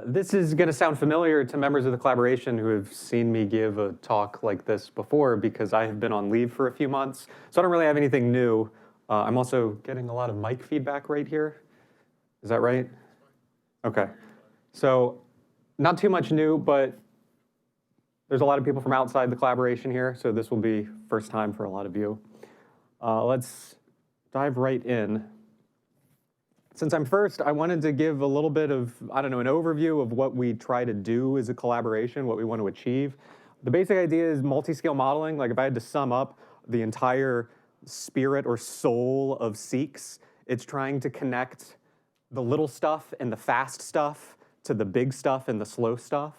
This is going to sound familiar to members of the collaboration who have seen me give a talk like this before because I have been on leave for a few months, so I don't really have anything new. I'm also getting a lot of mic feedback right here. Is that right? Okay. So not too much new, but there's a lot of people from outside the collaboration here, so this will be first time for a lot of you. Let's dive right in. Since I'm first, I wanted to give a little bit of, an overview of what we try to do as a collaboration, what we want to achieve. The basic idea is multi-scale modeling. Like if I had to sum up the entire spirit or soul of SEEKS, it's trying to connect the little stuff and the fast stuff to the big stuff and the slow stuff.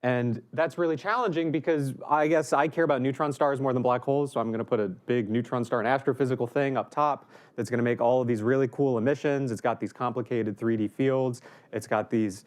And that's really challenging because I guess I care about neutron stars more than black holes, so I'm going to put a big neutron star and astrophysical thing up top that's going to make all of these really cool emissions. It's got these complicated 3D fields. It's got these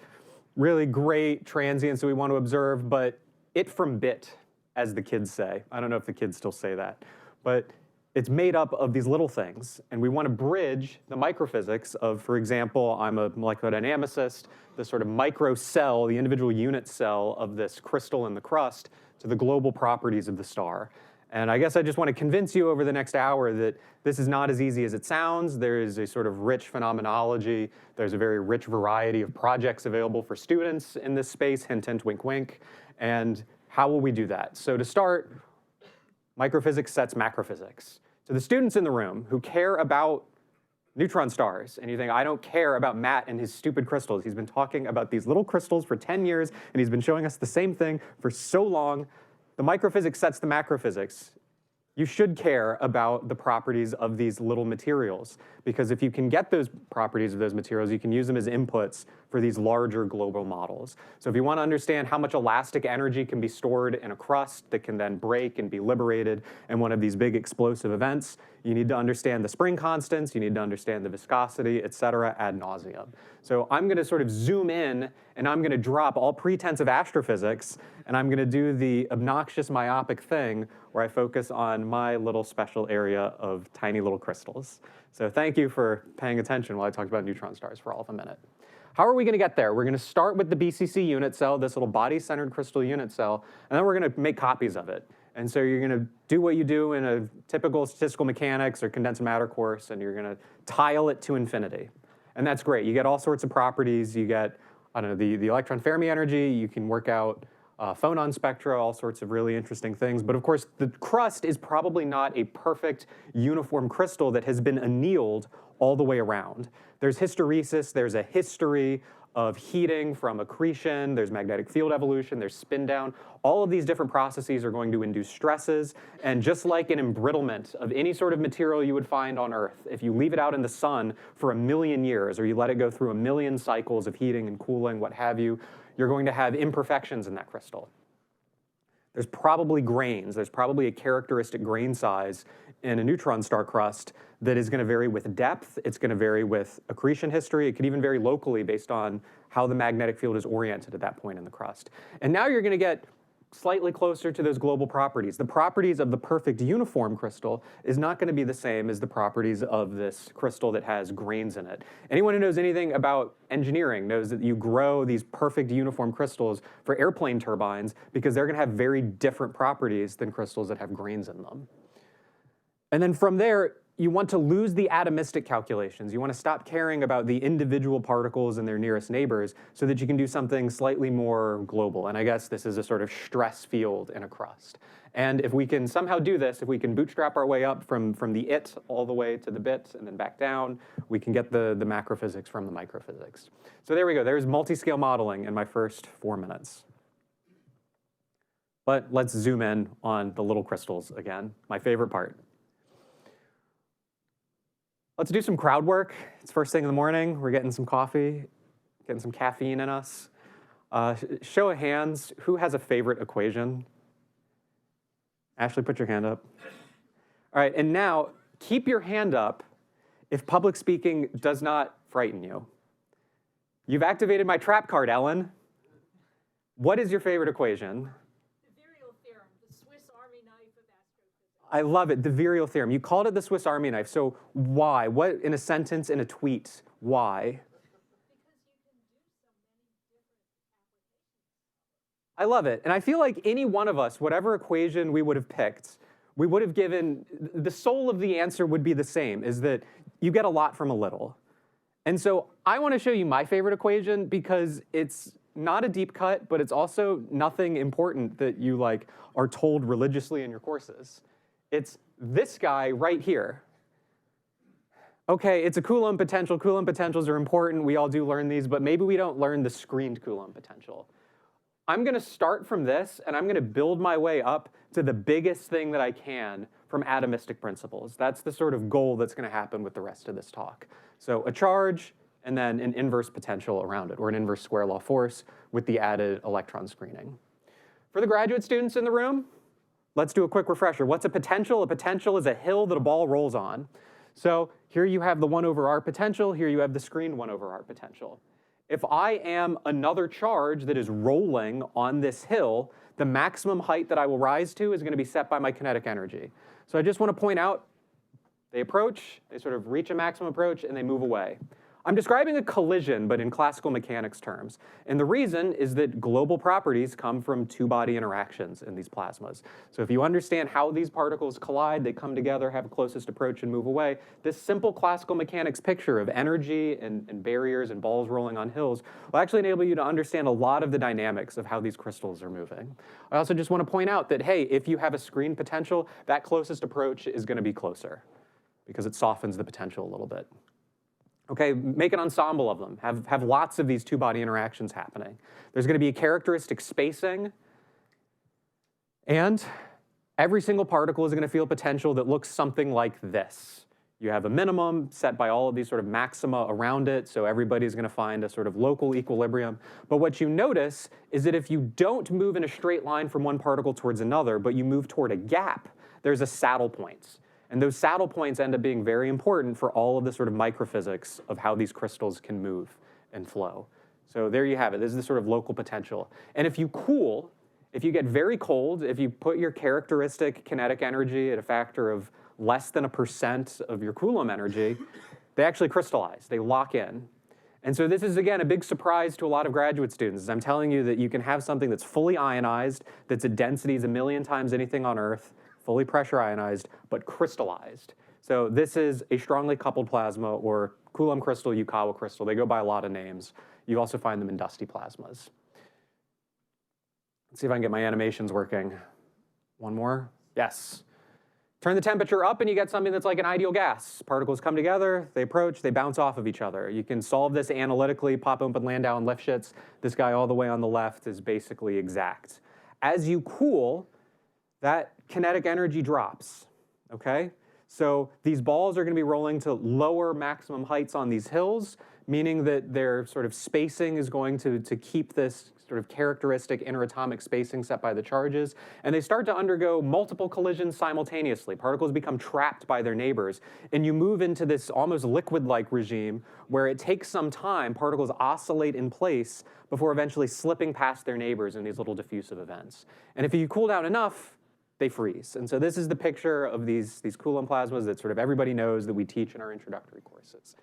really great transients that we want to observe, but it from bit, as the kids say. I don't know if the kids still say that, but it's made up of these little things, and we want to bridge the microphysics of, for example, I'm a molecular dynamicist, the sort of micro cell, the individual unit cell of this crystal in the crust to the global properties of the star. And I guess I just want to convince you over the next hour that this is not as easy as it sounds. There is a sort of rich phenomenology. There's a very rich variety of projects available for students in this space, hint, hint, wink, wink. And how will we do that? So to start, microphysics sets macrophysics. So the students in the room who care about neutron stars, and you think, I don't care about Matt and his stupid crystals. He's been talking about these little crystals for 10 years, and he's been showing us the same thing for so long. The microphysics sets the macrophysics. You should care about the properties of these little materials, because if you can get those properties of those materials, you can use them as inputs for these larger global models. So if you want to understand how much elastic energy can be stored in a crust that can then break and be liberated in one of these big explosive events, you need to understand the spring constants, you need to understand the viscosity, et cetera, ad nauseum. So I'm going to sort of zoom in, and I'm going to drop all pretense of astrophysics, and I'm going to do the obnoxious myopic thing where I focus on my little special area of tiny little crystals. So thank you for paying attention while I talked about neutron stars for all of a minute. How are we going to get there? We're going to start with the BCC unit cell, this little body-centered crystal unit cell, and then we're going to make copies of it. And so you're going to do what you do in a typical statistical mechanics or condensed matter course, and you're going to tile it to infinity. And that's great. You get all sorts of properties. You get, the electron Fermi energy. You can work out phonon spectra, all sorts of really interesting things. But of course, the crust is probably not a perfect uniform crystal that has been annealed all the way around. There's hysteresis. There's a history of heating from accretion. There's magnetic field evolution. There's spin down. All of these different processes are going to induce stresses. And just like an embrittlement of any sort of material you would find on Earth, if you leave it out in the sun for 1 million years, or you let it go through 1 million cycles of heating and cooling, what have you, you're going to have imperfections in that crystal. There's probably grains. There's probably a characteristic grain size in a neutron star crust that is going to vary with depth. It's going to vary with accretion history. It could even vary locally based on how the magnetic field is oriented at that point in the crust. And now you're going to get slightly closer to those global properties. The properties of the perfect uniform crystal is not going to be the same as the properties of this crystal that has grains in it. Anyone who knows anything about engineering knows that you grow these perfect uniform crystals for airplane turbines because they're going to have very different properties than crystals that have grains in them. And then from there, you want to lose the atomistic calculations. You want to stop caring about the individual particles and their nearest neighbors so that you can do something slightly more global. And I guess this is a sort of stress field in a crust. And if we can somehow do this, if we can bootstrap our way up from the it all the way to the bit and then back down, we can get the macrophysics from the microphysics. So there we go. There's multi-scale modeling in my first 4 minutes. But let's zoom in on the little crystals again, my favorite part. Let's do some crowd work. It's first thing in the morning. We're getting some coffee, getting some caffeine in us. Show of hands, who has a favorite equation? Ashley, put your hand up. All right, and now keep your hand up if public speaking does not frighten you. You've activated my trap card, Ellen. What is your favorite equation? I love it, the virial theorem. You called it the Swiss Army knife, so why? What, in a sentence, in a tweet, why? I love it. And I feel like any one of us, whatever equation we would have picked, we would have given, the soul of the answer would be the same, is that you get a lot from a little. And so I want to show you my favorite equation because it's not a deep cut, but it's also nothing important that you like are told religiously in your courses. It's this guy right here. Okay, it's a Coulomb potential. Coulomb potentials are important. We all do learn these, but maybe we don't learn the screened Coulomb potential. I'm going to start from this, and I'm going to build my way up to the biggest thing that I can from atomistic principles. That's the sort of goal that's going to happen with the rest of this talk. So a charge, and then an inverse potential around it, or an inverse square law force with the added electron screening. For the graduate students in the room, let's do a quick refresher. What's a potential? A potential is a hill that a ball rolls on. So here you have the 1 over r potential. Here you have the screened 1 over r potential. If I am another charge that is rolling on this hill, the maximum height that I will rise to is going to be set by my kinetic energy. So I just want to point out, they approach, they sort of reach a maximum approach, and they move away. I'm describing a collision, but in classical mechanics terms. And the reason is that global properties come from two-body interactions in these plasmas. So if you understand how these particles collide, they come together, have a closest approach, and move away, this simple classical mechanics picture of energy and barriers and balls rolling on hills will actually enable you to understand a lot of the dynamics of how these crystals are moving. I also just want to point out that, hey, if you have a screen potential, that closest approach is going to be closer because it softens the potential a little bit. Okay, make an ensemble of them. Have lots of these two-body interactions happening. There's going to be a characteristic spacing, and every single particle is going to feel potential that looks something like this. You have a minimum set by all of these sort of maxima around it, so everybody's going to find a sort of local equilibrium. But what you notice is that if you don't move in a straight line from one particle towards another, but you move toward a gap, there's a saddle point. And those saddle points end up being very important for all of the sort of microphysics of how these crystals can move and flow. So there you have it. This is the sort of local potential. And if you cool, if you get very cold, if you put your characteristic kinetic energy at a factor of less than 1% of your Coulomb energy, they actually crystallize. They lock in. And so this is, again, a big surprise to a lot of graduate students. I'm telling you that you can have something that's fully ionized, that's at densities 1,000,000 times anything on Earth, fully pressure ionized, but crystallized. So this is a strongly coupled plasma, or Coulomb crystal, Yukawa crystal. They go by a lot of names. You also find them in dusty plasmas. Let's see if I can get my animations working. One more? Yes. Turn the temperature up and you get something that's like an ideal gas. Particles come together, they approach, they bounce off of each other. You can solve this analytically, pop open Landau and Lifshitz. This guy all the way on the left is basically exact. As you cool, that kinetic energy drops, okay? So these balls are going to be rolling to lower maximum heights on these hills, meaning that their sort of spacing is going to keep this sort of characteristic interatomic spacing set by the charges, and they start to undergo multiple collisions simultaneously. Particles become trapped by their neighbors, and you move into this almost liquid-like regime where it takes some time, particles oscillate in place before eventually slipping past their neighbors in these little diffusive events. And if you cool down enough, they freeze. And so this is the picture of these Coulomb plasmas that sort of everybody knows that we teach in our introductory courses.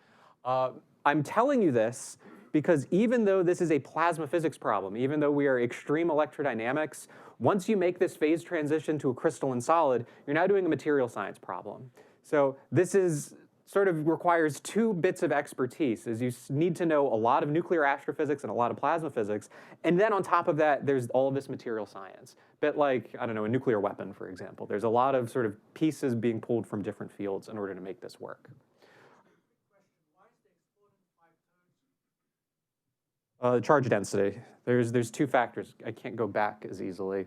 I'm telling you this because even though this is a plasma physics problem, even though we are extreme electrodynamics, once you make this phase transition to a crystalline solid, you're now doing a material science problem. So this is sort of requires two bits of expertise, is you need to know a lot of nuclear astrophysics and a lot of plasma physics, and then on top of that, there's all of this material science. Bit like, I don't know, a nuclear weapon, for example. There's a lot of sort of pieces being pulled from different fields in order to make this work. Charge density. There's two factors. I can't go back as easily.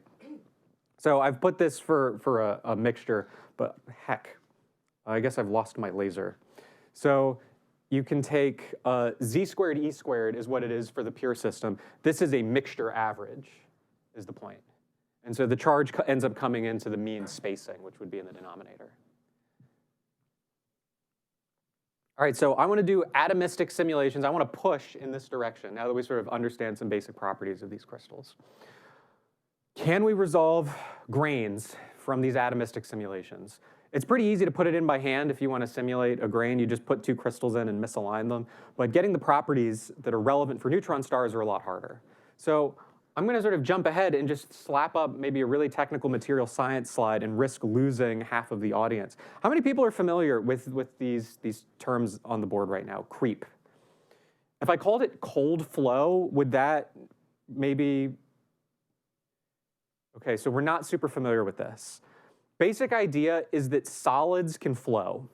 So I've put this for a mixture, but heck, I guess I've lost my laser. So you can take z squared e squared is what it is for the pure system. This is a mixture average, is the point. And so the charge ends up coming into the mean spacing, which would be in the denominator. All right, so I want to do atomistic simulations. I want to push in this direction now that we sort of understand some basic properties of these crystals. Can we resolve grains from these atomistic simulations? It's pretty easy to put it in by hand. If you want to simulate a grain, you just put two crystals in and misalign them. But getting the properties that are relevant for neutron stars are a lot harder. So I'm going to sort of jump ahead and just slap up maybe a really technical material science slide and risk losing half of the audience. How many people are familiar with these terms on the board right now? Creep. If I called it cold flow, would that maybe... Okay, so we're not super familiar with this. Basic idea is that solids can flow.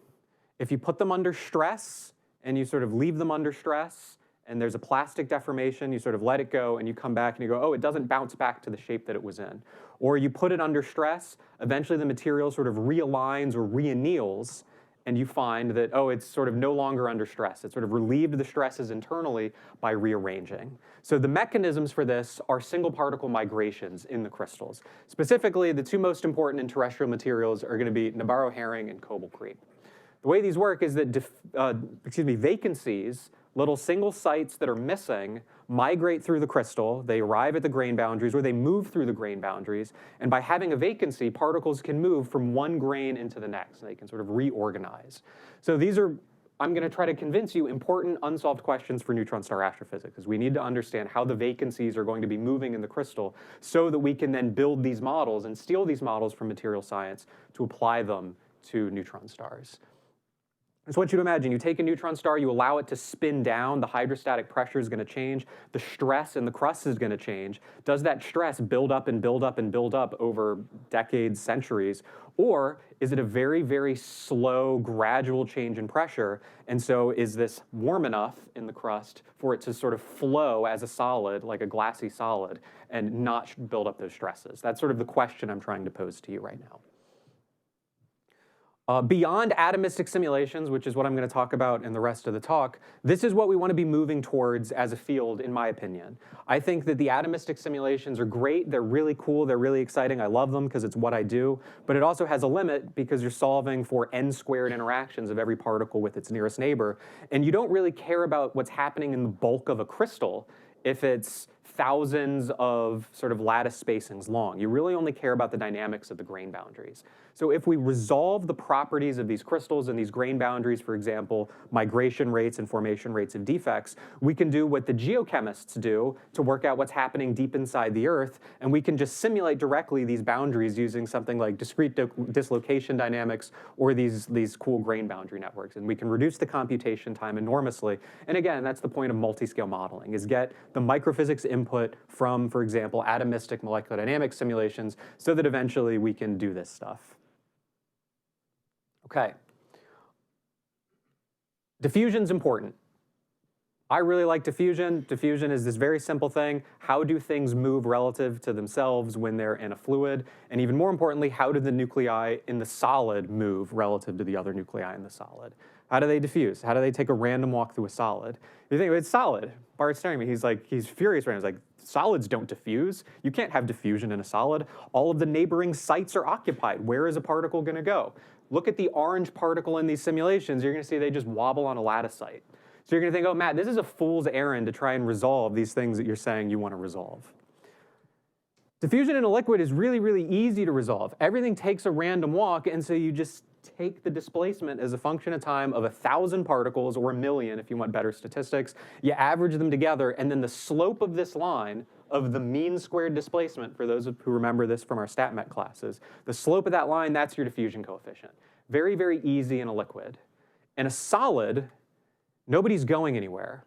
If you put them under stress and you sort of leave them under stress, and there's a plastic deformation, you sort of let it go, and you come back and you go, oh, it doesn't bounce back to the shape that it was in. Or you put it under stress, eventually the material sort of realigns or reanneals, and you find that, oh, it's sort of no longer under stress. It sort of relieved the stresses internally by rearranging. So the mechanisms for this are single particle migrations in the crystals. Specifically, the two most important in terrestrial materials are going to be Nabarro herring and cobalt creep. The way these work is that vacancies, little single sites that are missing, migrate through the crystal, they arrive at the grain boundaries, or they move through the grain boundaries, and by having a vacancy, particles can move from one grain into the next, and they can sort of reorganize. So these are, I'm going to try to convince you, important unsolved questions for neutron star astrophysics, because we need to understand how the vacancies are going to be moving in the crystal so that we can then build these models and steal these models from material science to apply them to neutron stars. I just want you to imagine, you take a neutron star, you allow it to spin down, the hydrostatic pressure is going to change, the stress in the crust is going to change. Does that stress build up and build up and build up over decades, centuries? Or is it a very, very slow, gradual change in pressure? And so is this warm enough in the crust for it to sort of flow as a solid, like a glassy solid, and not build up those stresses? That's sort of the question I'm trying to pose to you right now. Beyond atomistic simulations, which is what I'm going to talk about in the rest of the talk, this is what we want to be moving towards as a field, in my opinion. I think that the atomistic simulations are great. They're really cool. They're really exciting. I love them because it's what I do. But it also has a limit because you're solving for n-squared interactions of every particle with its nearest neighbor. And you don't really care about what's happening in the bulk of a crystal if it's thousands of sort of lattice spacings long. You really only care about the dynamics of the grain boundaries. So if we resolve the properties of these crystals and these grain boundaries, for example, migration rates and formation rates of defects, we can do what the geochemists do to work out what's happening deep inside the Earth, and we can just simulate directly these boundaries using something like discrete dislocation dynamics or these cool grain boundary networks. And we can reduce the computation time enormously. And again, that's the point of multi-scale modeling, is get the microphysics input from, for example, atomistic molecular dynamics simulations so that eventually we can do this stuff. Okay. Diffusion's important. I really like diffusion. Diffusion is this very simple thing. How do things move relative to themselves when they're in a fluid? And even more importantly, how do the nuclei in the solid move relative to the other nuclei in the solid? How do they diffuse? How do they take a random walk through a solid? You think, it's solid. Bart's staring at me. He's furious right now. He's like, solids don't diffuse. You can't have diffusion in a solid. All of the neighboring sites are occupied. Where is a particle going to go? Look at the orange particle in these simulations. You're going to see they just wobble on a lattice site. So you're going to think, oh, Matt, this is a fool's errand to try and resolve these things that you're saying you want to resolve. Diffusion in a liquid is really, really easy to resolve. Everything takes a random walk, and so you just take the displacement as a function of time of 1,000 particles, or 1,000,000 if you want better statistics. You average them together, and then the slope of this line of the mean squared displacement, for those who remember this from our StatMech classes, the slope of that line, that's your diffusion coefficient. Very, very easy in a liquid. In a solid, nobody's going anywhere.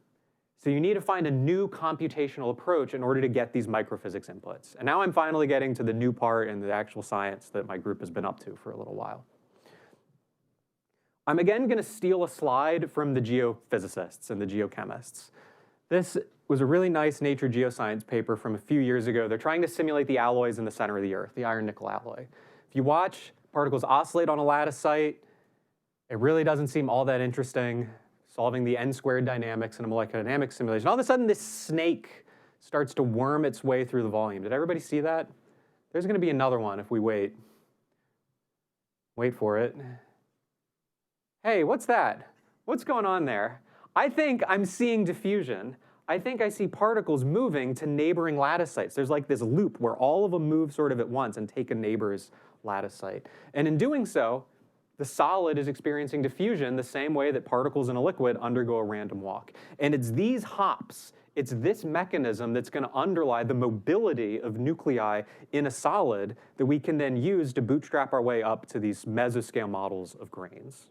So you need to find a new computational approach in order to get these microphysics inputs. And now I'm finally getting to the new part and the actual science that my group has been up to for a little while. I'm again going to steal a slide from the geophysicists and the geochemists. This was a really nice Nature Geoscience paper from a few years ago. They're trying to simulate the alloys in the center of the Earth, the iron-nickel alloy. If you watch particles oscillate on a lattice site, it really doesn't seem all that interesting, solving the n-squared dynamics in a molecular dynamics simulation. All of a sudden, this snake starts to worm its way through the volume. Did everybody see that? There's going to be another one if we wait. Wait for it. Hey, what's that? What's going on there? I think I'm seeing diffusion. I think I see particles moving to neighboring lattice sites. There's like this loop where all of them move sort of at once and take a neighbor's lattice site. And in doing so, the solid is experiencing diffusion the same way that particles in a liquid undergo a random walk. And it's these hops It's this mechanism that's going to underlie the mobility of nuclei in a solid that we can then use to bootstrap our way up to these mesoscale models of grains.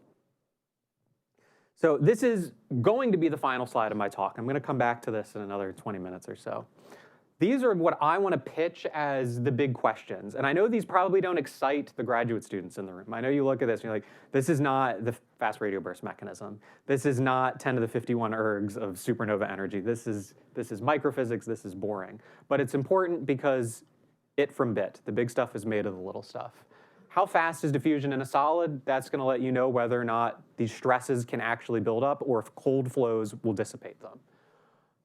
So this is going to be the final slide of my talk. I'm going to come back to this in another 20 minutes or so. These are what I want to pitch as the big questions. And I know these probably don't excite the graduate students in the room. I know you look at this and you're like, this is not the fast radio burst mechanism. This is not 10 to the 51 ergs of supernova energy. This is microphysics. This is boring. But it's important because it from bit. The big stuff is made of the little stuff. How fast is diffusion in a solid? That's going to let you know whether or not these stresses can actually build up or if cold flows will dissipate them.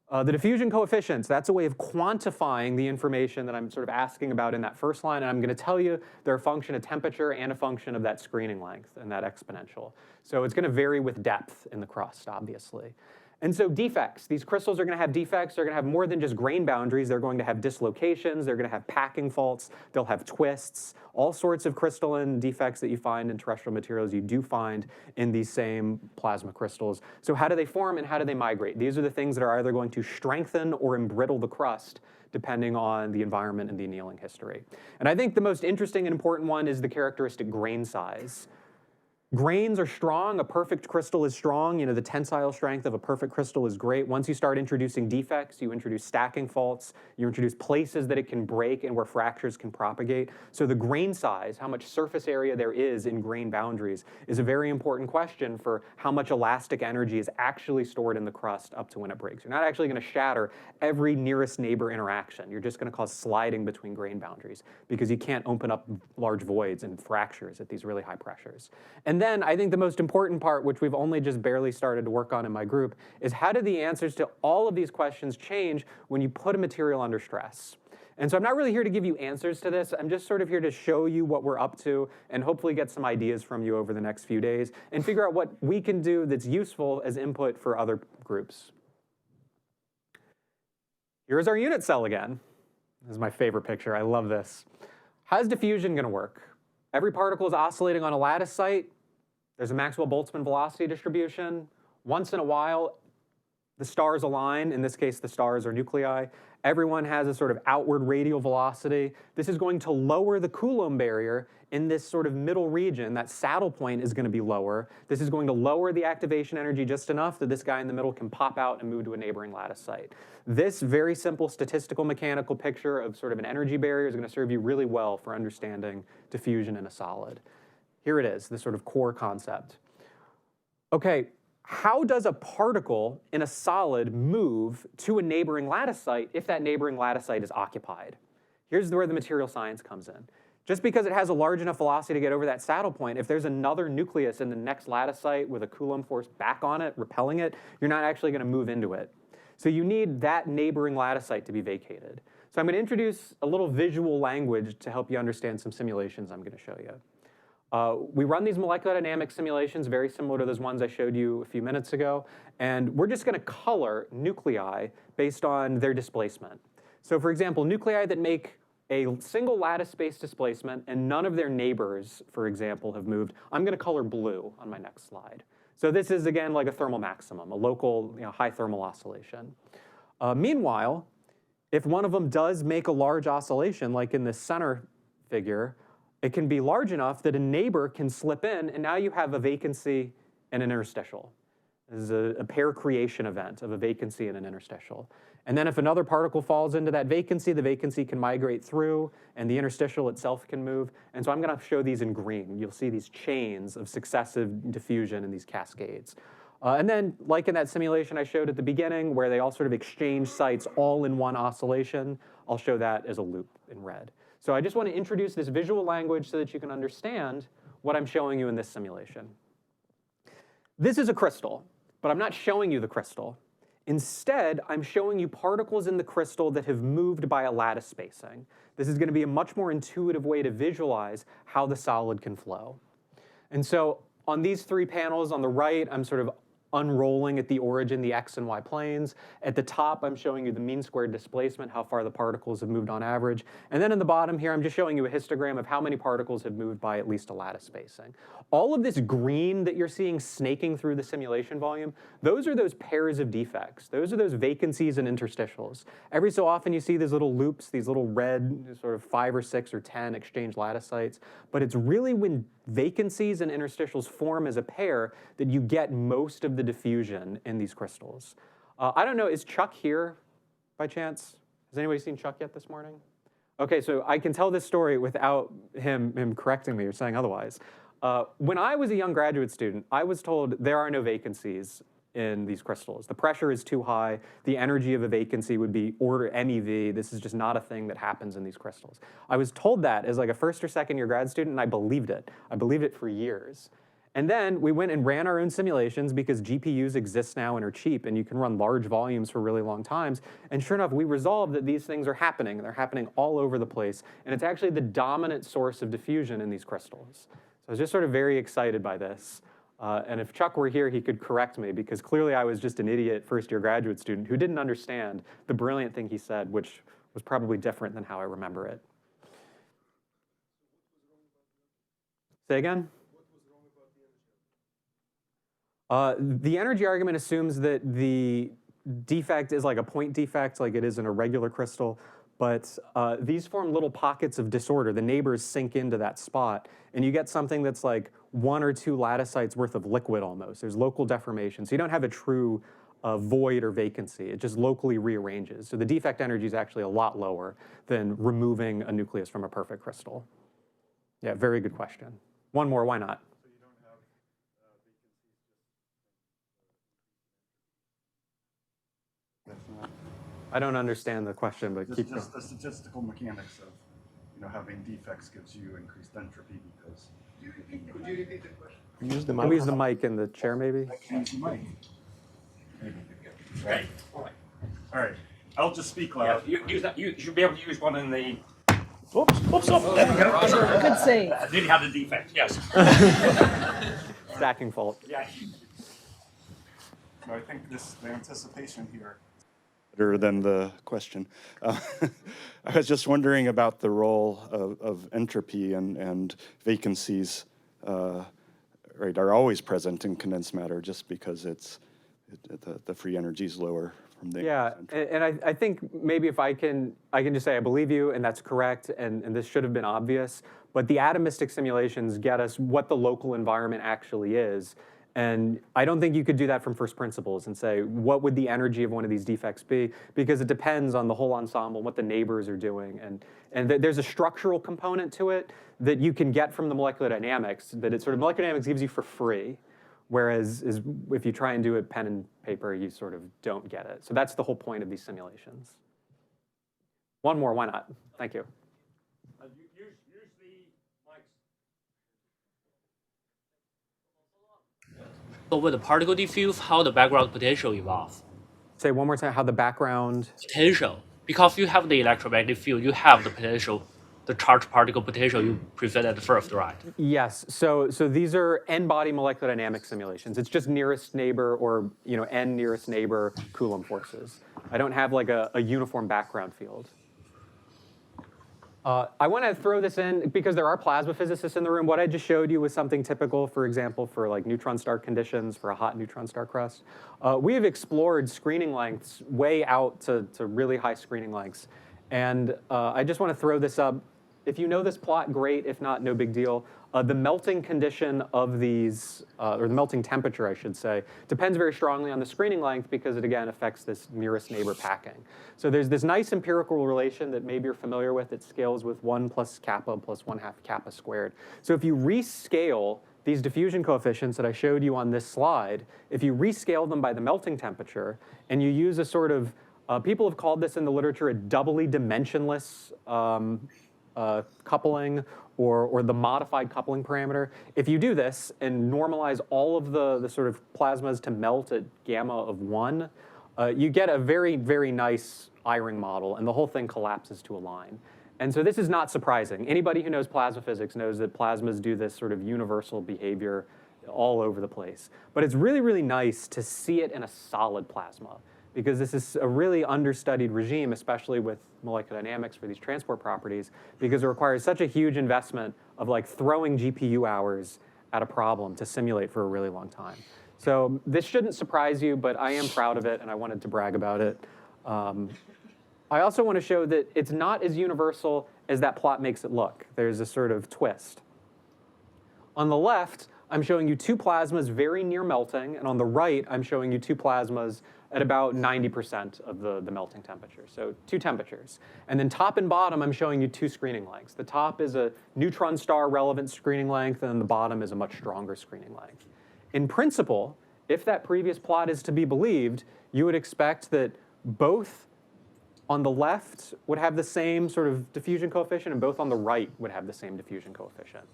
The diffusion coefficients, that's a way of quantifying the information that I'm sort of asking about in that first line, and I'm going to tell you they're a function of temperature and a function of that screening length and that exponential. So it's going to vary with depth in the crust, obviously. And so defects, these crystals are going to have defects. They're going to have more than just grain boundaries. They're going to have dislocations. They're going to have packing faults. They'll have twists. All sorts of crystalline defects that you find in terrestrial materials you do find in these same plasma crystals. So how do they form and how do they migrate? These are the things that are either going to strengthen or embrittle the crust depending on the environment and the annealing history. And I think the most interesting and important one is the characteristic grain size. Grains are strong. A perfect crystal is strong. You know, the tensile strength of a perfect crystal is great. Once you start introducing defects, you introduce stacking faults, you introduce places that it can break and where fractures can propagate. So the grain size, how much surface area there is in grain boundaries, is a very important question for how much elastic energy is actually stored in the crust up to when it breaks. You're not actually going to shatter every nearest neighbor interaction. You're just going to cause sliding between grain boundaries because you can't open up large voids and fractures at these really high pressures. And then I think the most important part, which we've only just barely started to work on in my group, is how do the answers to all of these questions change when you put a material under stress? And so I'm not really here to give you answers to this. I'm just sort of here to show you what we're up to and hopefully get some ideas from you over the next few days and figure out what we can do that's useful as input for other groups. Here's our unit cell again. This is my favorite picture. I love this. How's diffusion going to work? Every particle is oscillating on a lattice site. There's a Maxwell-Boltzmann velocity distribution. Once in a while, the stars align. In this case, the stars are nuclei. Everyone has a sort of outward radial velocity. This is going to lower the Coulomb barrier in this sort of middle region. That saddle point is going to be lower. This is going to lower the activation energy just enough that this guy in the middle can pop out and move to a neighboring lattice site. This very simple statistical mechanical picture of sort of an energy barrier is going to serve you really well for understanding diffusion in a solid. Here it is, the sort of core concept. Okay, how does a particle in a solid move to a neighboring lattice site if that neighboring lattice site is occupied? Here's where the material science comes in. Just because it has a large enough velocity to get over that saddle point, if there's another nucleus in the next lattice site with a Coulomb force back on it, repelling it, you're not actually going to move into it. So you need that neighboring lattice site to be vacated. So I'm going to introduce a little visual language to help you understand some simulations I'm going to show you. We run these molecular dynamics simulations very similar to those ones I showed you a few minutes ago, and we're just going to color nuclei based on their displacement. So for example, nuclei that make a single lattice space displacement and none of their neighbors, for example, have moved, I'm going to color blue on my next slide. So this is, again, like a thermal maximum, a local high thermal oscillation. Meanwhile, if one of them does make a large oscillation, like in this center figure, it can be large enough that a neighbor can slip in, and now you have a vacancy and an interstitial. This is a pair creation event of a vacancy and an interstitial. And then if another particle falls into that vacancy, the vacancy can migrate through, and the interstitial itself can move. And so I'm going to show these in green. You'll see these chains of successive diffusion and these cascades. And then, like in that simulation I showed at the beginning, where they all sort of exchange sites all in one oscillation, I'll show that as a loop in red. So I just want to introduce this visual language so that you can understand what I'm showing you in this simulation. This is a crystal, but I'm not showing you the crystal. Instead, I'm showing you particles in the crystal that have moved by a lattice spacing. This is going to be a much more intuitive way to visualize how the solid can flow. And so on these three panels on the right, I'm sort of unrolling at the origin the x and y planes. At the top, I'm showing you the mean squared displacement, how far the particles have moved on average. And then in the bottom here, I'm just showing you a histogram of how many particles have moved by at least a lattice spacing. All of this green that you're seeing snaking through the simulation volume, those are those pairs of defects. Those are those vacancies and interstitials. Every so often you see these little loops, these little red sort of 5 or 6 or 10 exchange lattice sites. But it's really when vacancies and interstitials form as a pair that you get most of the diffusion in these crystals. I don't know, is Chuck here by chance? Has anybody seen Chuck yet this morning? Okay, so I can tell this story without him correcting me or saying otherwise. When I was a young graduate student, I was told there are no vacancies in these crystals. The pressure is too high. The energy of a vacancy would be order MeV. This is just not a thing that happens in these crystals. I was told that as like a first or second year grad student, and I believed it. I believed it for years. And then we went and ran our own simulations because GPUs exist now and are cheap, and you can run large volumes for really long times. And sure enough, we resolved that these things are happening. They're happening all over the place. And it's actually the dominant source of diffusion in these crystals. So I was just sort of very excited by this. And if Chuck were here, he could correct me, because clearly I was just an idiot first-year graduate student who didn't understand the brilliant thing he said, which was probably different than how I remember it. Say again? The energy argument assumes that the defect is like a point defect, like it is in a regular crystal, but these form little pockets of disorder. The neighbors sink into that spot, and you get something that's like 1 or 2 lattice worth of liquid almost. There's local deformation, so you don't have a true void or vacancy. It just locally rearranges. So the defect energy is actually a lot lower than removing a nucleus from a perfect crystal. Yeah, very good question. One more, why not? I don't understand the question, but keep going. Just the statistical mechanics of having defects gives you increased entropy because you can. Could you repeat the question? Can we use the mic in the chair, maybe? Use the mic. Maybe. Right. All right. I'll just speak loud. Yeah, use that. You should be able to use one in the. Oops. There we go. Good save. Did have the defect? Yes. Stacking fault. Yeah. So I think the anticipation here. Better than the question. I was just wondering about the role of entropy and vacancies. Right, are always present in condensed matter just because the free energy is lower from the. Yeah, and I think maybe if I can just say I believe you, and that's correct, and this should have been obvious. But the atomistic simulations get us what the local environment actually is. And I don't think you could do that from first principles and say, what would the energy of one of these defects be? Because it depends on the whole ensemble, what the neighbors are doing. And there's a structural component to it that you can get from the molecular dynamics, that it sort of molecular dynamics gives you for free. Whereas if you try and do it pen and paper, you sort of don't get it. So that's the whole point of these simulations. One more, why not? Thank you. Use the mics. So with the particle diffuse, how the background potential evolves? Say one more time, how the background. Potential, because you have the electromagnetic field, you have the potential, the charged particle potential you presented first, right? Yes, so these are n-body molecular dynamics simulations. It's just nearest neighbor or n nearest neighbor Coulomb forces. I don't have like a uniform background field. I want to throw this in because there are plasma physicists in the room. What I just showed you was something typical, for example, for like neutron star conditions, for a hot neutron star crust. We have explored screening lengths way out to really high screening lengths. And I just want to throw this up. If you know this plot, great. If not, no big deal. The melting condition of these, or the melting temperature, I should say, depends very strongly on the screening length because it, again, affects this nearest neighbor packing. So there's this nice empirical relation that maybe you're familiar with. It scales with 1 plus kappa plus 1/2 kappa squared. So if you rescale these diffusion coefficients that I showed you on this slide, if you rescale them by the melting temperature, and you use a sort of, people have called this in the literature a doubly dimensionless coupling, or the modified coupling parameter. If you do this and normalize all of the sort of plasmas to melt at gamma of 1, you get a very, very nice I-ring model, and the whole thing collapses to a line. And so this is not surprising. Anybody who knows plasma physics knows that plasmas do this sort of universal behavior all over the place. But it's really, really nice to see it in a solid plasma, because this is a really understudied regime, especially with molecular dynamics for these transport properties, because it requires such a huge investment of like throwing GPU hours at a problem to simulate for a really long time. So this shouldn't surprise you, but I am proud of it, and I wanted to brag about it. I also want to show that it's not as universal as that plot makes it look. There's a sort of twist. On the left, I'm showing you two plasmas very near melting, and on the right, I'm showing you two plasmas at about 90% of the melting temperature, so two temperatures. And then top and bottom, I'm showing you two screening lengths. The top is a neutron star relevant screening length, and the bottom is a much stronger screening length. In principle, if that previous plot is to be believed, you would expect that both on the left would have the same sort of diffusion coefficient, and both on the right would have the same diffusion coefficient.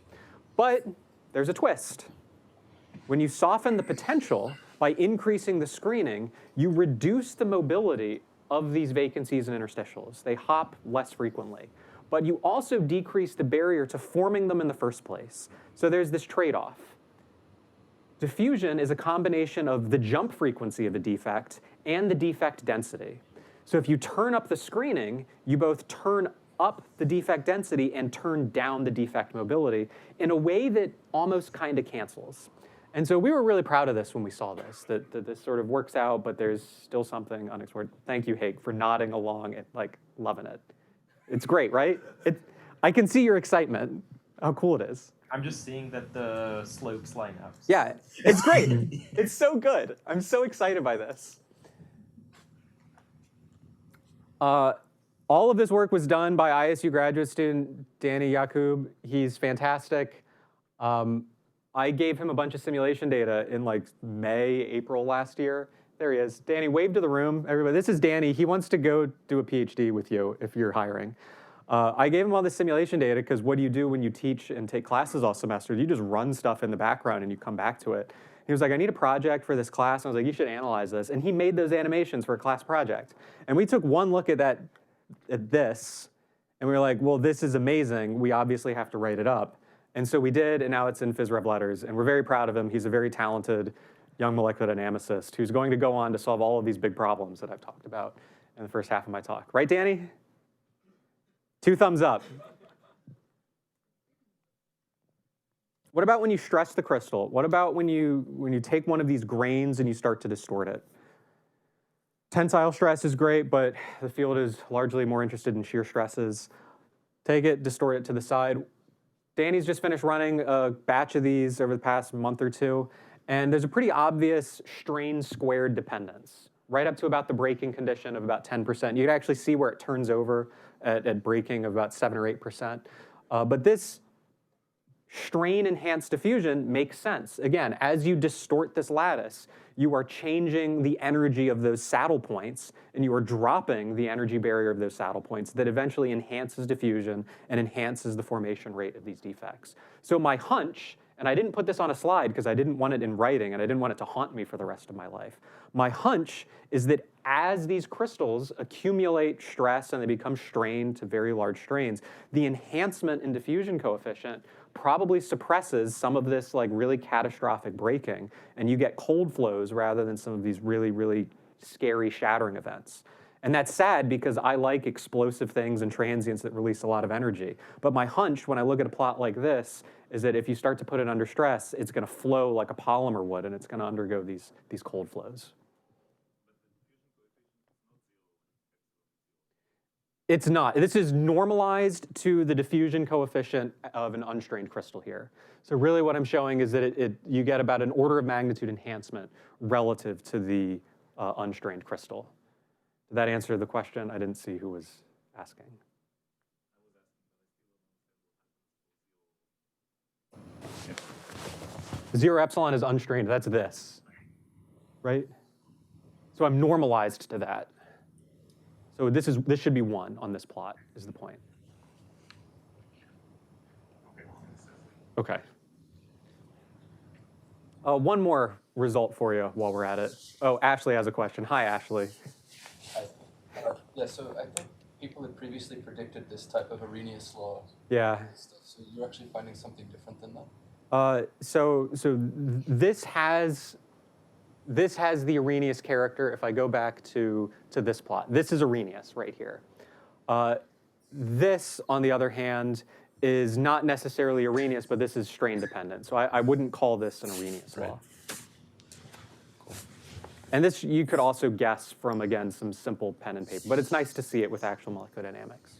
But there's a twist. When you soften the potential by increasing the screening, you reduce the mobility of these vacancies and interstitials. They hop less frequently. But you also decrease the barrier to forming them in the first place. So there's this trade-off. Diffusion is a combination of the jump frequency of a defect and the defect density. So if you turn up the screening, you both turn up the defect density and turn down the defect mobility in a way that almost kind of cancels. And so we were really proud of this when we saw this, that this sort of works out, but there's still something unexplored. Thank you, Hake, for nodding along and like loving it. It's great, right? I can see your excitement, how cool it is. I'm just seeing that the slopes line up. Yeah, it's great. It's so good. I'm so excited by this. All of this work was done by ISU graduate student Danny Yakub. He's fantastic. I gave him a bunch of simulation data in like May, April last year. There he is. Danny, wave to the room. Everybody, this is Danny. He wants to go do a PhD with you if you're hiring. I gave him all this simulation data because what do you do when you teach and take classes all semester? You just run stuff in the background and you come back to it. He was like, I need a project for this class. And I was like, you should analyze this. And he made those animations for a class project. And we took one look at this, and we were like, well, this is amazing. We obviously have to write it up. And so we did, and now it's in Phys Rev Letters. And we're very proud of him. He's a very talented young molecular dynamicist who's going to go on to solve all of these big problems that I've talked about in the first half of my talk. Right, Danny? 2 thumbs up. What about when you stress the crystal? What about when you take one of these grains and you start to distort it? Tensile stress is great, but the field is largely more interested in shear stresses. Take it, distort it to the side. Danny's just finished running a batch of these over the past month or two, and there's a pretty obvious strain squared dependence, right up to about the breaking condition of about 10%. You can actually see where it turns over at breaking of about 7 or 8%. But this strain-enhanced diffusion makes sense. Again, as you distort this lattice, you are changing the energy of those saddle points, and you are dropping the energy barrier of those saddle points that eventually enhances diffusion and enhances the formation rate of these defects. So my hunch, and I didn't put this on a slide because I didn't want it in writing and I didn't want it to haunt me for the rest of my life. My hunch is that as these crystals accumulate stress and they become strained to very large strains, the enhancement in diffusion coefficient probably suppresses some of this like really catastrophic breaking, and you get cold flows rather than some of these really, really scary shattering events. And that's sad because I like explosive things and transients that release a lot of energy. But my hunch when I look at a plot like this is that if you start to put it under stress, it's going to flow like a polymer would, and it's going to undergo these cold flows. It's not. This is normalized to the diffusion coefficient of an unstrained crystal here. So really what I'm showing is that you get about an order of magnitude enhancement relative to the unstrained crystal. Did that answer the question? I didn't see who was asking. Zero epsilon is unstrained. That's this, right? So I'm normalized to that. So this should be 1 on this plot, is the point. Okay. One more result for you while we're at it. Oh, Ashley has a question. Hi, Ashley. Hi. Yeah, so I think people had previously predicted this type of Arrhenius law. Yeah. So you're actually finding something different than that? This has the Arrhenius character. If I go back to this plot, this is Arrhenius right here. This, on the other hand, is not necessarily Arrhenius, but this is strain dependent. So I wouldn't call this an Arrhenius law. Cool. And this you could also guess from, again, some simple pen and paper. But it's nice to see it with actual molecular dynamics.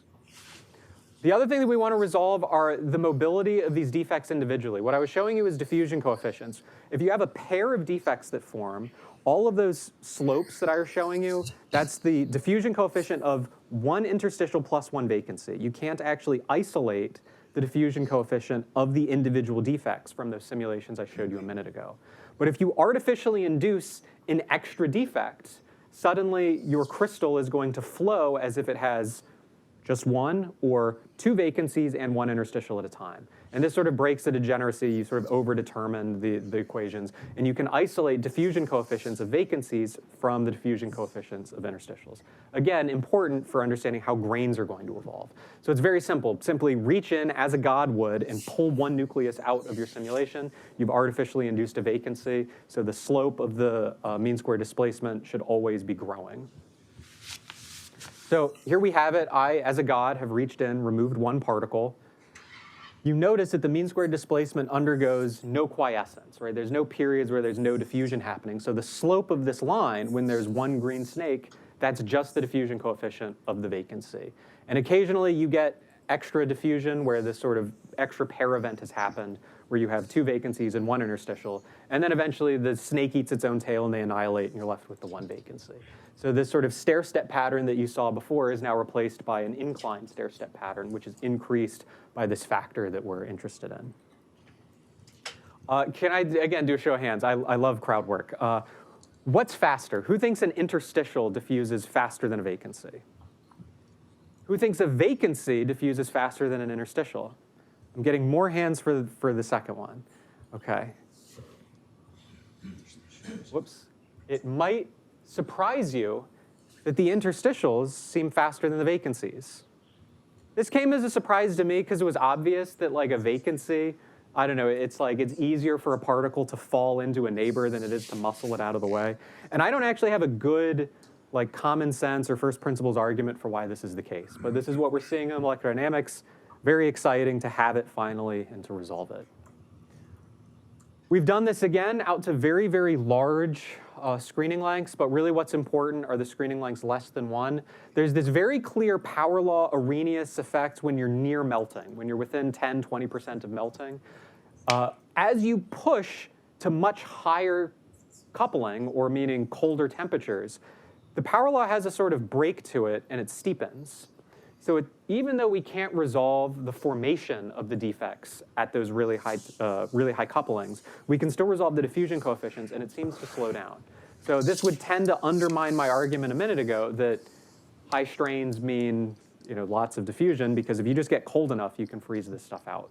The other thing that we want to resolve are the mobility of these defects individually. What I was showing you is diffusion coefficients. If you have a pair of defects that form, all of those slopes that I was showing you, that's the diffusion coefficient of one interstitial plus one vacancy. You can't actually isolate the diffusion coefficient of the individual defects from those simulations I showed you a minute ago. But if you artificially induce an extra defect, suddenly your crystal is going to flow as if it has just one or two vacancies and one interstitial at a time. And this sort of breaks the degeneracy. You sort of overdetermine the equations. And you can isolate diffusion coefficients of vacancies from the diffusion coefficients of interstitials. Again, important for understanding how grains are going to evolve. So it's very simple. Simply reach in as a god would and pull one nucleus out of your simulation. You've artificially induced a vacancy. So the slope of the mean square displacement should always be growing. So here we have it. I, as a god, have reached in, removed one particle. You notice that the mean squared displacement undergoes no quiescence, right? There's no periods where there's no diffusion happening. So the slope of this line, when there's one green snake, that's just the diffusion coefficient of the vacancy. And occasionally you get extra diffusion where this sort of extra pair event has happened, where you have two vacancies and one interstitial. And then eventually the snake eats its own tail and they annihilate and you're left with the one vacancy. So this sort of stair-step pattern that you saw before is now replaced by an inclined stair-step pattern, which is increased by this factor that we're interested in. Can I, again, do a show of hands? I love crowd work. What's faster? Who thinks an interstitial diffuses faster than a vacancy? Who thinks a vacancy diffuses faster than an interstitial? I'm getting more hands for the second one. OK. Whoops. It might surprise you that the interstitials seem faster than the vacancies. This came as a surprise to me because it was obvious that like a vacancy, I don't know, it's like it's easier for a particle to fall into a neighbor than it is to muscle it out of the way. And I don't actually have a good like common sense or first principles argument for why this is the case. But this is what we're seeing in molecular dynamics. Very exciting to have it finally and to resolve it. We've done this again out to very, very large screening lengths, but really what's important are the screening lengths less than 1. There's this very clear power law Arrhenius effect when you're near melting, when you're within 10, 20% of melting. As you push to much higher coupling, or meaning colder temperatures, the power law has a sort of break to it and it steepens. So even though we can't resolve the formation of the defects at those really high couplings, we can still resolve the diffusion coefficients, and it seems to slow down. So this would tend to undermine my argument a minute ago that high strains mean lots of diffusion, because if you just get cold enough, you can freeze this stuff out.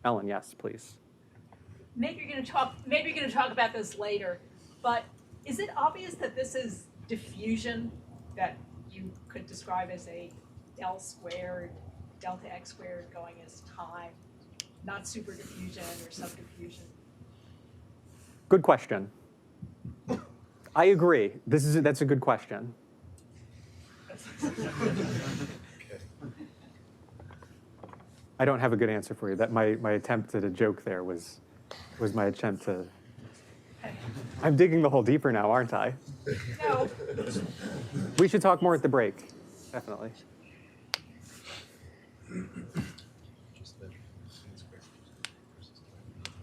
Ellen, yes, please. Maybe you're going to talk about this later, but is it obvious that this is diffusion that you could describe as a del squared, delta x squared going as time, not super diffusion or subdiffusion? Good question. I agree. That's a good question. I don't have a good answer for you. That my attempt at a joke there was my attempt to. I'm digging the hole deeper now, aren't I? No. We should talk more at the break, definitely.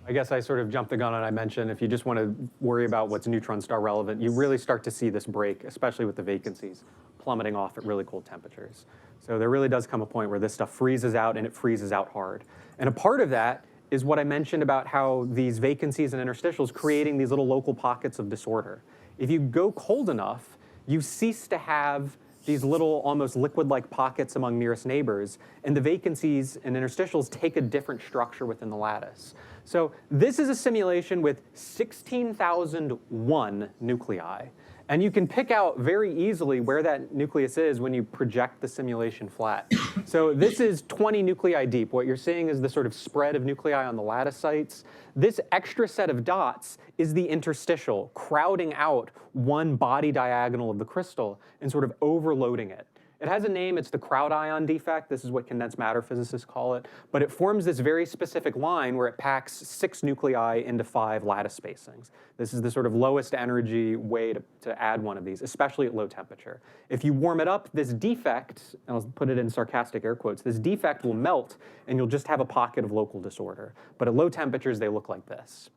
I guess I sort of jumped the gun and I mentioned if you just want to worry about what's neutron star relevant, you really start to see this break, especially with the vacancies, plummeting off at really cold temperatures. So there really does come a point where this stuff freezes out, and it freezes out hard. And a part of that is what I mentioned about how these vacancies and interstitials creating these little local pockets of disorder. If you go cold enough, you cease to have these little almost liquid-like pockets among nearest neighbors, and the vacancies and interstitials take a different structure within the lattice. So this is a simulation with 16,001 nuclei. And you can pick out very easily where that nucleus is when you project the simulation flat. So this is 20 nuclei deep. What you're seeing is the sort of spread of nuclei on the lattice sites. This extra set of dots is the interstitial, crowding out one body diagonal of the crystal and sort of overloading it. It has a name, it's the crowd ion defect. This is what condensed matter physicists call it. But it forms this very specific line where it packs 6 nuclei into 5 lattice spacings. This is the sort of lowest energy way to add one of these, especially at low temperature. If you warm it up, this defect, and I'll put it in sarcastic air quotes, this defect will melt and you'll just have a pocket of local disorder. But at low temperatures, they look like this.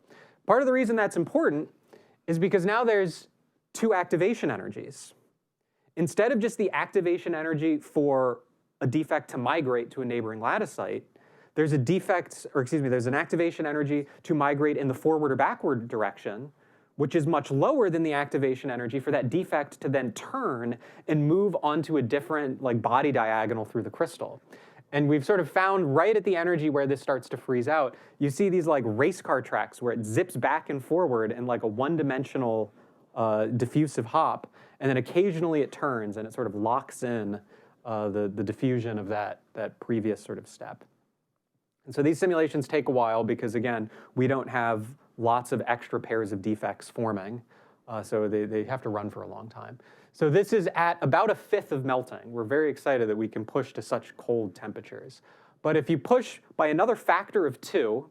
Part of the reason that's important is because now there's 2 activation energies. Instead of just the activation energy for a defect to migrate to a neighboring lattice site, there's an activation energy to migrate in the forward or backward direction, which is much lower than the activation energy for that defect to then turn and move onto a different body diagonal through the crystal. And we've sort of found right at the energy where this starts to freeze out, you see these race car tracks where it zips back and forward in a one-dimensional diffusive hop, and then occasionally it turns and it sort of locks in the diffusion of that previous sort of step. And so these simulations take a while because, again, we don't have lots of extra pairs of defects forming, so they have to run for a long time. So this is at about 1/5 of melting. We're very excited that we can push to such cold temperatures. But if you push by another factor of 2,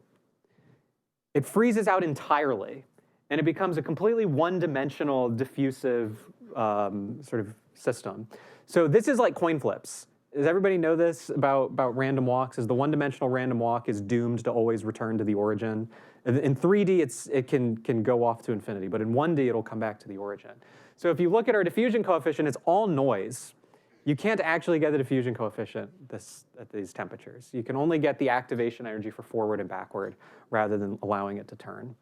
it freezes out entirely. And it becomes a completely one-dimensional diffusive sort of system. So this is like coin flips. Does everybody know this about random walks? Is the one-dimensional random walk is doomed to always return to the origin. In 3D, it can go off to infinity, but in 1D, it'll come back to the origin. So if you look at our diffusion coefficient, it's all noise. You can't actually get the diffusion coefficient at these temperatures. You can only get the activation energy for forward and backward rather than allowing it to turn.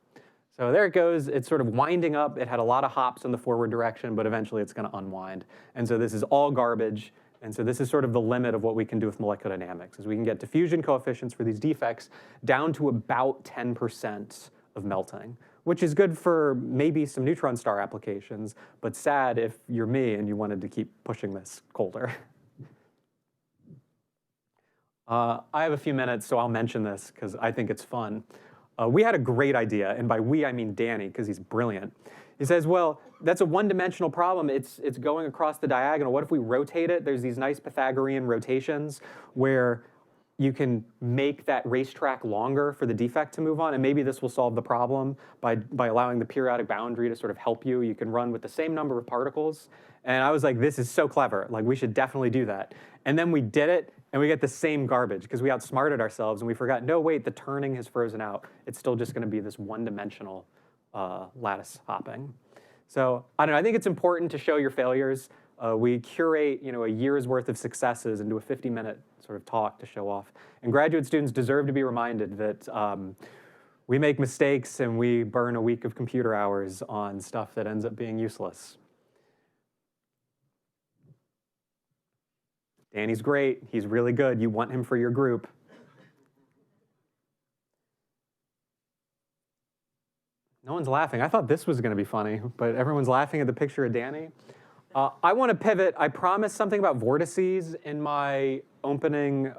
So there it goes. It's sort of winding up. It had a lot of hops in the forward direction, but eventually it's going to unwind. And so this is all garbage. And so this is sort of the limit of what we can do with molecular dynamics, is we can get diffusion coefficients for these defects down to about 10% of melting, which is good for maybe some neutron star applications, but sad if you're me and you wanted to keep pushing this colder. I have a few minutes, so I'll mention this because I think it's fun. We had a great idea, and by we I mean Danny, because he's brilliant. He says, well, that's a one-dimensional problem. It's going across the diagonal. What if we rotate it? There's these nice Pythagorean rotations where you can make that racetrack longer for the defect to move on, and maybe this will solve the problem by allowing the periodic boundary to sort of help you. You can run with the same number of particles. And I was like, this is so clever. We should definitely do that. And then we did it, and we get the same garbage because we outsmarted ourselves, and we forgot, no, wait, the turning has frozen out. It's still just going to be this one-dimensional lattice hopping. So I don't know. I think it's important to show your failures. We curate a year's worth of successes into a 50-minute sort of talk to show off. And graduate students deserve to be reminded that we make mistakes and we burn a week of computer hours on stuff that ends up being useless. Danny's great. He's really good. You want him for your group. No one's laughing. I thought this was going to be funny, but everyone's laughing at the picture of Danny. I want to pivot. I promised something about vortices in my opening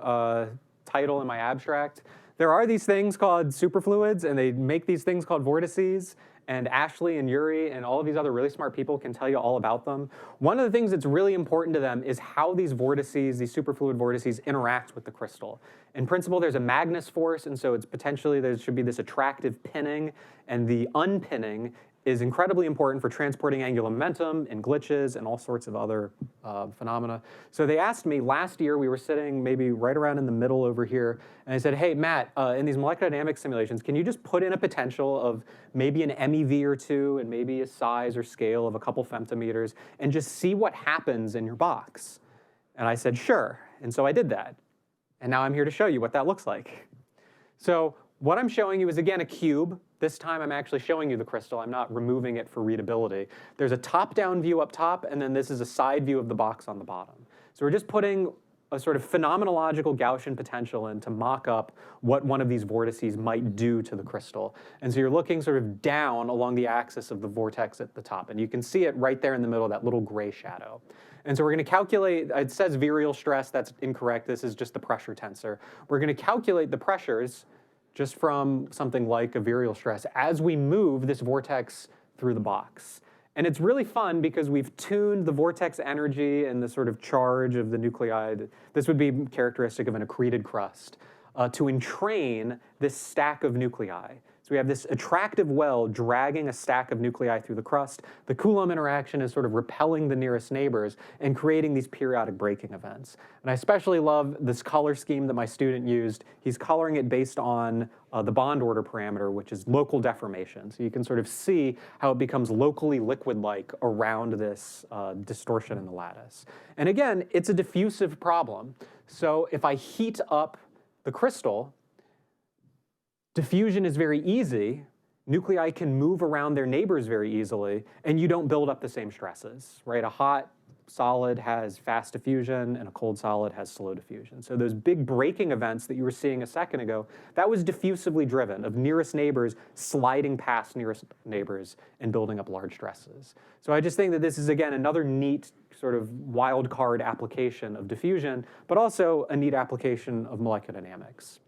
title in my abstract. There are these things called superfluids, and they make these things called vortices. And Ashley and Yuri and all of these other really smart people can tell you all about them. One of the things that's really important to them is how these vortices, these superfluid vortices, interact with the crystal. In principle, there's a Magnus force, and so it's potentially there should be this attractive pinning, and the unpinning is incredibly important for transporting angular momentum and glitches and all sorts of other phenomena. So they asked me last year, we were sitting maybe right around in the middle over here, and I said, hey, Matt, in these molecular dynamics simulations, can you just put in a potential of maybe an MeV or 2 and maybe a size or scale of a couple femtometers and just see what happens in your box? And I said, sure. And so I did that. And now I'm here to show you what that looks like. So what I'm showing you is, again, a cube. This time I'm actually showing you the crystal. I'm not removing it for readability. There's a top-down view up top, and then this is a side view of the box on the bottom. So we're just putting a sort of phenomenological Gaussian potential in to mock up what one of these vortices might do to the crystal. And so you're looking sort of down along the axis of the vortex at the top. And you can see it right there in the middle, that little gray shadow. And so we're going to calculate, it says virial stress, that's incorrect. This is just the pressure tensor. We're going to calculate the pressures just from something like a virial stress as we move this vortex through the box. And it's really fun because we've tuned the vortex energy and the sort of charge of the nuclei. This would be characteristic of an accreted crust to entrain this stack of nuclei. So we have this attractive well dragging a stack of nuclei through the crust. The Coulomb interaction is sort of repelling the nearest neighbors and creating these periodic breaking events. And I especially love this color scheme that my student used. He's coloring it based on the bond order parameter, which is local deformation. So you can sort of see how it becomes locally liquid-like around this distortion in the lattice. And again, it's a diffusive problem. So if I heat up the crystal, diffusion is very easy. Nuclei can move around their neighbors very easily, and you don't build up the same stresses, right? A hot solid has fast diffusion, and a cold solid has slow diffusion. So those big breaking events that you were seeing a second ago, that was diffusively driven, of nearest neighbors sliding past nearest neighbors and building up large stresses. So I just think that this is, again, another neat sort of wild card application of diffusion, but also a neat application of molecular dynamics.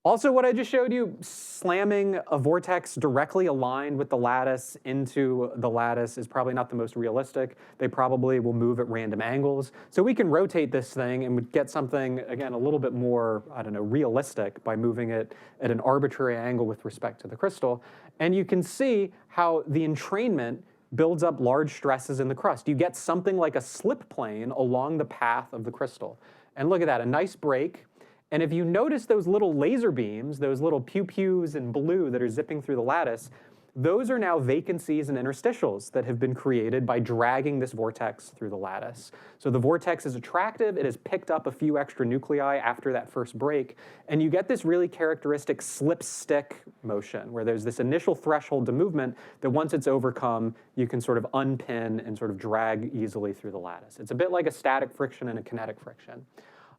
Also, what I just showed you, slamming a vortex directly aligned with the lattice into the lattice is probably not the most realistic. They probably will move at random angles. So we can rotate this thing and get something, again, a little bit more, I don't know, realistic by moving it at an arbitrary angle with respect to the crystal. And you can see how the entrainment builds up large stresses in the crust. You get something like a slip plane along the path of the crystal. And look at that, a nice break. And if you notice those little laser beams, those little pew-pews in blue that are zipping through the lattice, those are now vacancies and interstitials that have been created by dragging this vortex through the lattice. So the vortex is attractive. It has picked up a few extra nuclei after that first break. And you get this really characteristic slip-stick motion, where there's this initial threshold to movement that once it's overcome, you can sort of unpin and sort of drag easily through the lattice. It's a bit like a static friction and a kinetic friction.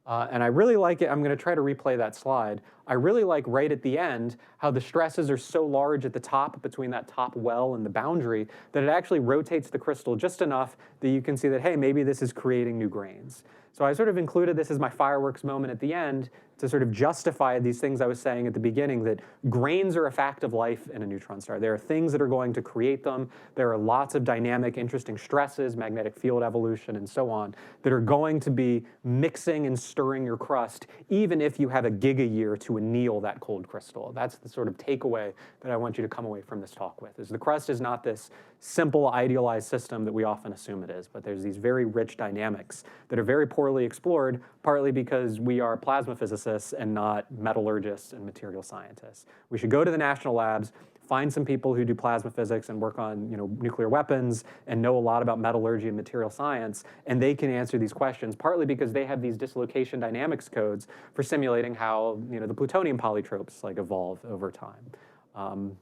And I really like it. I'm going to try to replay that slide. I really like right at the end how the stresses are so large at the top between that top well and the boundary that it actually rotates the crystal just enough that you can see that, hey, maybe this is creating new grains. So I sort of included this as my fireworks moment at the end to sort of justify these things I was saying at the beginning, that grains are a fact of life in a neutron star. There are things that are going to create them. There are lots of dynamic, interesting stresses, magnetic field evolution, and so on, that are going to be mixing and stirring your crust, even if you have a giga-year to anneal that cold crystal. That's the sort of takeaway that I want you to come away from this talk with, is the crust is not this simple, idealized system that we often assume it is, but there's these very rich dynamics that are very poorly explored, partly because we are plasma physicists and not metallurgists and material scientists. We should go to the national labs, find some people who do plasma physics and work on, nuclear weapons and know a lot about metallurgy and material science, and they can answer these questions, partly because they have these dislocation dynamics codes for simulating how, the plutonium polytropes evolve over time.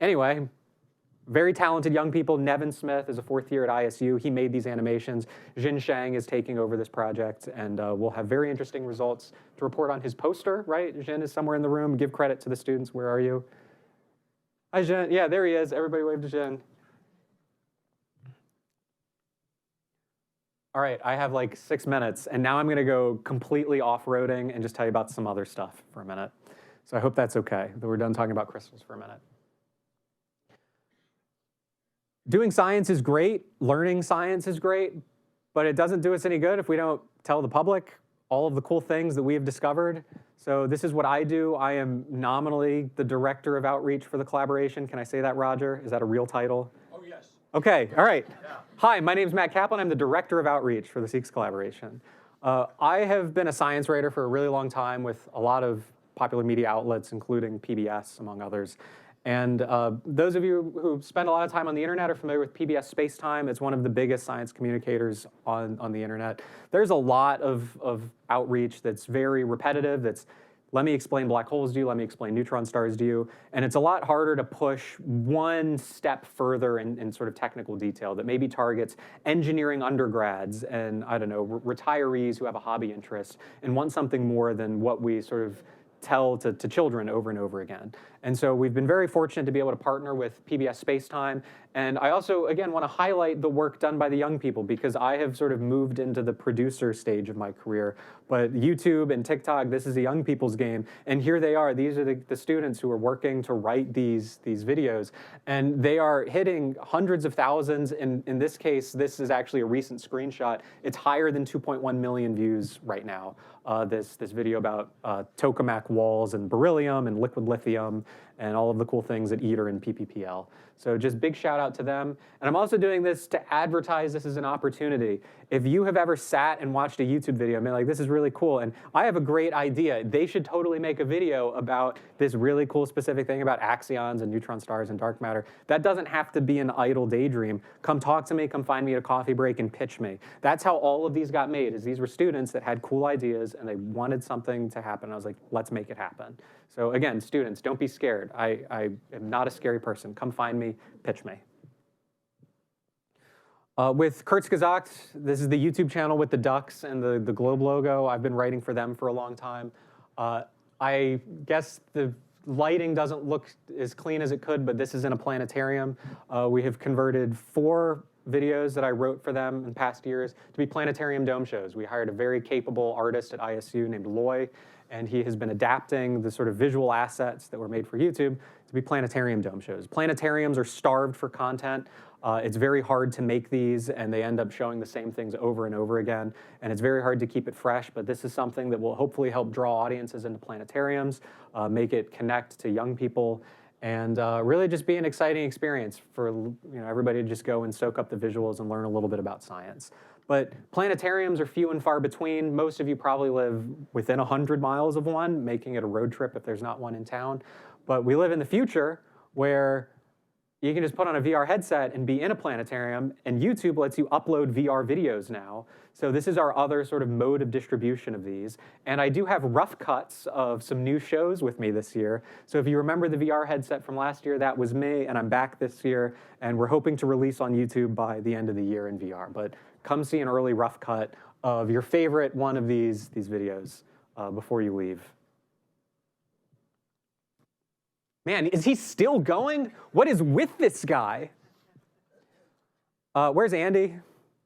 Anyway, very talented young people. Nevin Smith is a fourth year at ISU. He made these animations. Jin Shang is taking over this project, and we'll have very interesting results to report on his poster, right? Jin is somewhere in the room. Give credit to the students. Where are you? Hi, Jin. Yeah, there he is. Everybody wave to Jin. All right, I have 6 minutes, and now I'm going to go completely off-roading and just tell you about some other stuff for a minute. So I hope that's okay, that we're done talking about crystals for a minute. Doing science is great, learning science is great, but it doesn't do us any good if we don't tell the public all of the cool things that we have discovered. So this is what I do. I am nominally the director of outreach for the collaboration. Can I say that, Roger? Is that a real title? Oh, yes. Okay, all right. Yeah. Hi, my name is Matt Caplan. I'm the director of outreach for the SEEKS collaboration. I have been a science writer for a really long time with a lot of popular media outlets, including PBS, among others. And those of you who spend a lot of time on the internet are familiar with PBS Spacetime. It's one of the biggest science communicators on the internet. There's a lot of outreach that's very repetitive, that's let me explain black holes to you, let me explain neutron stars to you. And it's a lot harder to push one step further in sort of technical detail that maybe targets engineering undergrads and, I don't know, retirees who have a hobby interest and want something more than what we sort of tell to children over and over again. And so we've been very fortunate to be able to partner with PBS Spacetime. And I also, again, want to highlight the work done by the young people because I have sort of moved into the producer stage of my career. But YouTube and TikTok, this is a young people's game. And here they are. These are the students who are working to write these videos. And they are hitting hundreds of thousands. In this case, this is actually a recent screenshot. It's higher than 2.1 million views right now. This video about tokamak walls and beryllium and liquid lithium and all of the cool things at ITER and PPPL. So just big shout out to them. And I'm also doing this to advertise this as an opportunity. If you have ever sat and watched a YouTube video and been like, this is really cool, and I have a great idea, they should totally make a video about this really cool specific thing about axions and neutron stars and dark matter. That doesn't have to be an idle daydream. Come talk to me, come find me at a coffee break and pitch me. That's how all of these got made, is these were students that had cool ideas and they wanted something to happen. I was like, let's make it happen. So again, students, don't be scared. I am not a scary person. Come find me, pitch me. With Kurzgesagt, this is the YouTube channel with the ducks and the globe logo. I've been writing for them for a long time. I guess the lighting doesn't look as clean as it could, but this is in a planetarium. We have converted 4 videos that I wrote for them in past years to be planetarium dome shows. We hired a very capable artist at ISU named Loy, and he has been adapting the sort of visual assets that were made for YouTube to be planetarium dome shows. Planetariums are starved for content. It's very hard to make these, and they end up showing the same things over and over again, and it's very hard to keep it fresh, but this is something that will hopefully help draw audiences into planetariums, make it connect to young people, and really just be an exciting experience for everybody to just go and soak up the visuals and learn a little bit about science. But planetariums are few and far between. Most of you probably live within 100 miles of one, making it a road trip if there's not one in town. But we live in the future where you can just put on a VR headset and be in a planetarium, and YouTube lets you upload VR videos now. So this is our other sort of mode of distribution of these. And I do have rough cuts of some new shows with me this year. So if you remember the VR headset from last year, that was me, and I'm back this year, and we're hoping to release on YouTube by the end of the year in VR. But come see an early rough cut of your favorite one of these videos before you leave. Man, is he still going? What is with this guy? Where's Andy?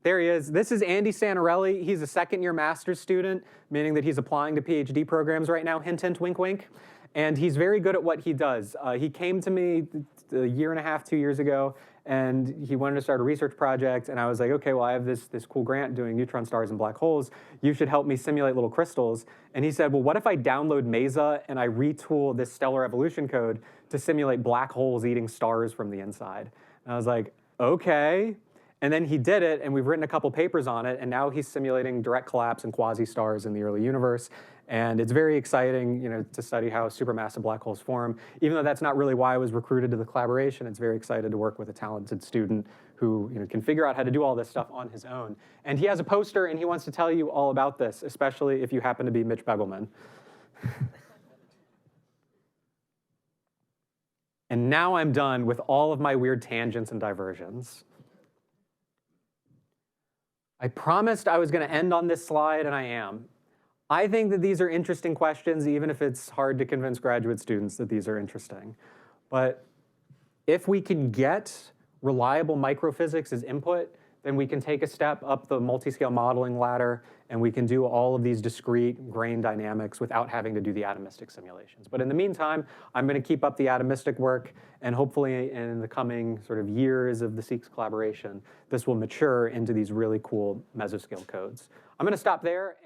There he is. This is Andy Santarelli. He's a second-year master's student, meaning that he's applying to PhD programs right now. Hint, hint, wink, wink. And he's very good at what he does. He came to me a year and a half, 2 years ago, and he wanted to start a research project. And I was like, okay, well, I have this cool grant doing neutron stars and black holes. You should help me simulate little crystals. And he said, well, what if I download Mesa and I retool this stellar evolution code to simulate black holes eating stars from the inside? And I was like, okay. And then he did it, and we've written a couple papers on it, and now he's simulating direct collapse and quasi-stars in the early universe. And it's very exciting, to study how supermassive black holes form. Even though that's not really why I was recruited to the collaboration, it's very excited to work with a talented student who can figure out how to do all this stuff on his own. And he has a poster, and he wants to tell you all about this, especially if you happen to be Mitch Begelman. And now I'm done with all of my weird tangents and diversions. I promised I was going to end on this slide, and I am. I think that these are interesting questions, even if it's hard to convince graduate students that these are interesting. But if we can get reliable microphysics as input, then we can take a step up the multi-scale modeling ladder, and we can do all of these discrete grain dynamics without having to do the atomistic simulations. But in the meantime, I'm going to keep up the atomistic work, and hopefully in the coming sort of years of the SEEKS collaboration, this will mature into these really cool mesoscale codes. I'm going to stop there.